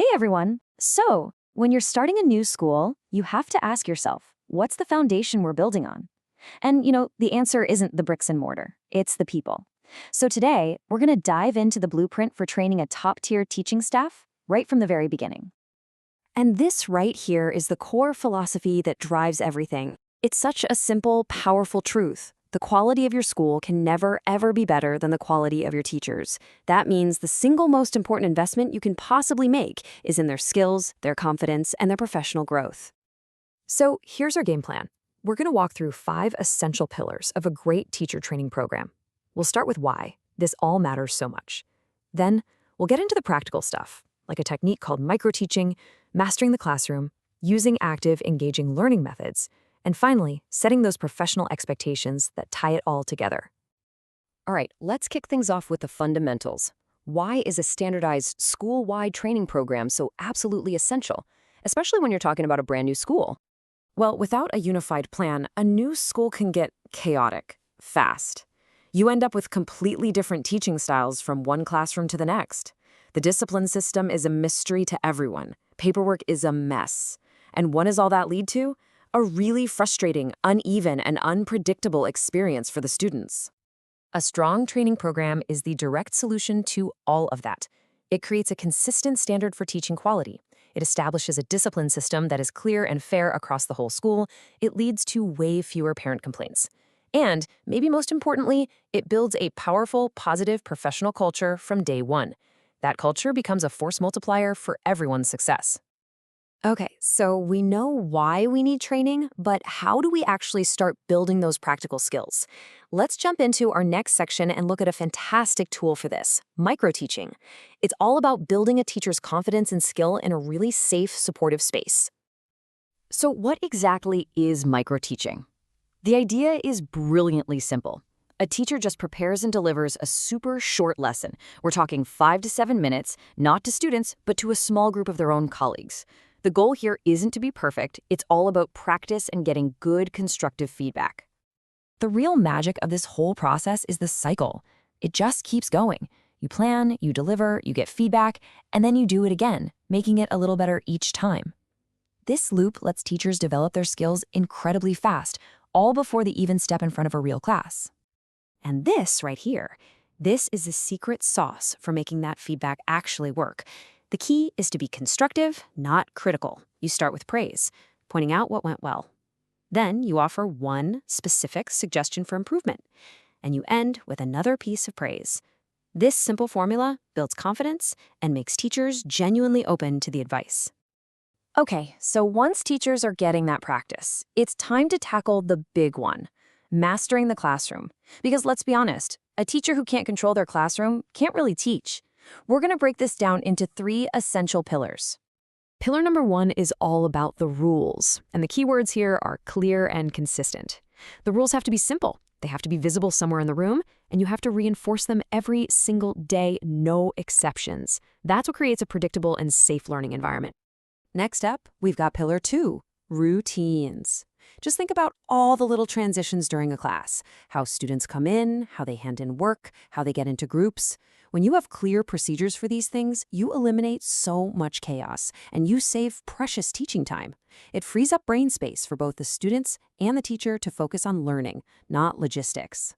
Hey everyone! So, when you're starting a new school, you have to ask yourself, what's the foundation we're building on? And, the answer isn't the bricks and mortar, it's the people. So today, we're going to dive into the blueprint for training a top-tier teaching staff right from the very beginning. And this right here is the core philosophy that drives everything. It's such a simple, powerful truth. The quality of your school can never, ever be better than the quality of your teachers. That means the single most important investment you can possibly make is in their skills, their confidence, and their professional growth. So here's our game plan. We're going to walk through 5 essential pillars of a great teacher training program. We'll start with why this all matters so much. Then we'll get into the practical stuff, like a technique called micro-teaching, mastering the classroom, using active, engaging learning methods, and finally, setting those professional expectations that tie it all together. All right, let's kick things off with the fundamentals. Why is a standardized school-wide training program so absolutely essential, especially when you're talking about a brand new school? Well, without a unified plan, a new school can get chaotic, fast. You end up with completely different teaching styles from one classroom to the next. The discipline system is a mystery to everyone. Paperwork is a mess. And what does all that lead to? A really frustrating, uneven, and unpredictable experience for the students. A strong training program is the direct solution to all of that. It creates a consistent standard for teaching quality. It establishes a discipline system that is clear and fair across the whole school. It leads to way fewer parent complaints. And, maybe most importantly, it builds a powerful, positive professional culture from day one. That culture becomes a force multiplier for everyone's success. Okay, so we know why we need training, but how do we actually start building those practical skills? Let's jump into our next section and look at a fantastic tool for this, micro-teaching. It's all about building a teacher's confidence and skill in a really safe, supportive space. So what exactly is micro-teaching? The idea is brilliantly simple. A teacher just prepares and delivers a super short lesson. We're talking 5 to 7 minutes, not to students, but to a small group of their own colleagues. The goal here isn't to be perfect, it's all about practice and getting good, constructive feedback. The real magic of this whole process is the cycle. It just keeps going. You plan, you deliver, you get feedback, and then you do it again, making it a little better each time. This loop lets teachers develop their skills incredibly fast, all before they even step in front of a real class. And this right here, this is the secret sauce for making that feedback actually work. The key is to be constructive, not critical. You start with praise, pointing out what went well. Then you offer one specific suggestion for improvement, and you end with another piece of praise. This simple formula builds confidence and makes teachers genuinely open to the advice. Okay, so once teachers are getting that practice, it's time to tackle the big one, mastering the classroom. Because let's be honest, a teacher who can't control their classroom can't really teach. We're going to break this down into 3 essential pillars. Pillar number 1 is all about the rules, and the key words here are clear and consistent. The rules have to be simple, they have to be visible somewhere in the room, and you have to reinforce them every single day, no exceptions. That's what creates a predictable and safe learning environment. Next up, we've got pillar 2, routines. Just think about all the little transitions during a class, how students come in, how they hand in work, how they get into groups. When you have clear procedures for these things, you eliminate so much chaos, and you save precious teaching time. It frees up brain space for both the students and the teacher to focus on learning, not logistics.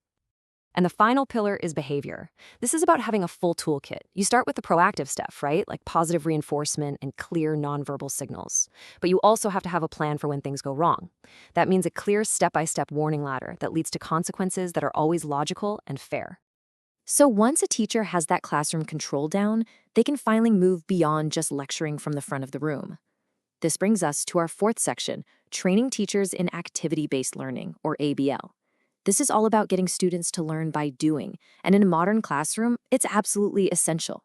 And the final pillar is behavior. This is about having a full toolkit. You start with the proactive stuff, right? Like positive reinforcement and clear nonverbal signals. But you also have to have a plan for when things go wrong. That means a clear step-by-step warning ladder that leads to consequences that are always logical and fair. So once a teacher has that classroom control down, they can finally move beyond just lecturing from the front of the room. This brings us to our 4th section, training teachers in activity-based learning, or ABL. This is all about getting students to learn by doing, and in a modern classroom, it's absolutely essential.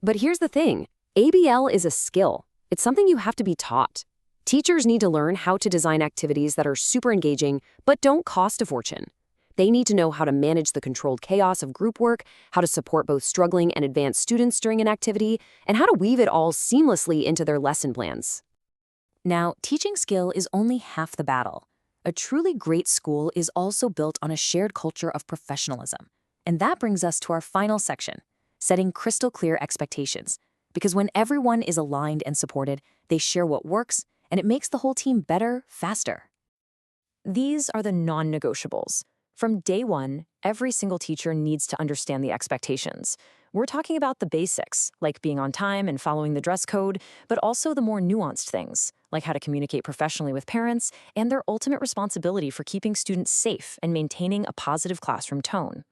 But here's the thing, ABL is a skill. It's something you have to be taught. Teachers need to learn how to design activities that are super engaging, but don't cost a fortune. They need to know how to manage the controlled chaos of group work, how to support both struggling and advanced students during an activity, and how to weave it all seamlessly into their lesson plans. Now, teaching skill is only half the battle. A truly great school is also built on a shared culture of professionalism. And that brings us to our final section, setting crystal clear expectations. Because when everyone is aligned and supported, they share what works, and it makes the whole team better, faster. These are the non-negotiables. From day one, every single teacher needs to understand the expectations. We're talking about the basics, like being on time and following the dress code, but also the more nuanced things, like how to communicate professionally with parents and their ultimate responsibility for keeping students safe and maintaining a positive classroom tone.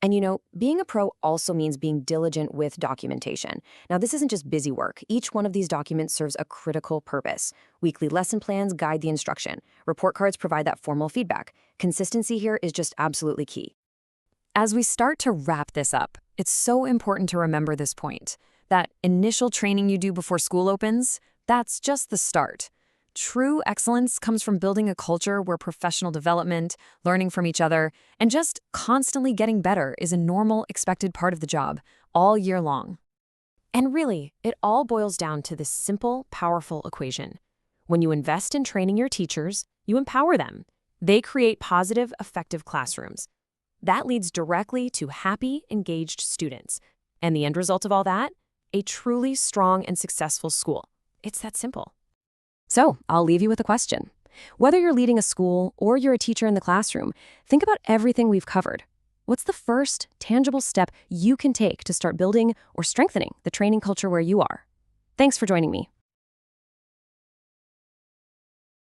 And being a pro also means being diligent with documentation. Now, this isn't just busy work. Each one of these documents serves a critical purpose. Weekly lesson plans guide the instruction. Report cards provide that formal feedback. Consistency here is just absolutely key. As we start to wrap this up, it's so important to remember this point. That initial training you do before school opens, that's just the start. True excellence comes from building a culture where professional development, learning from each other, and just constantly getting better is a normal, expected part of the job, all year long. And really, it all boils down to this simple, powerful equation. When you invest in training your teachers, you empower them. They create positive, effective classrooms. That leads directly to happy, engaged students. And the end result of all that? A truly strong and successful school. It's that simple. So, I'll leave you with a question. Whether you're leading a school or you're a teacher in the classroom, think about everything we've covered. What's the first, tangible step you can take to start building or strengthening the training culture where you are? Thanks for joining me.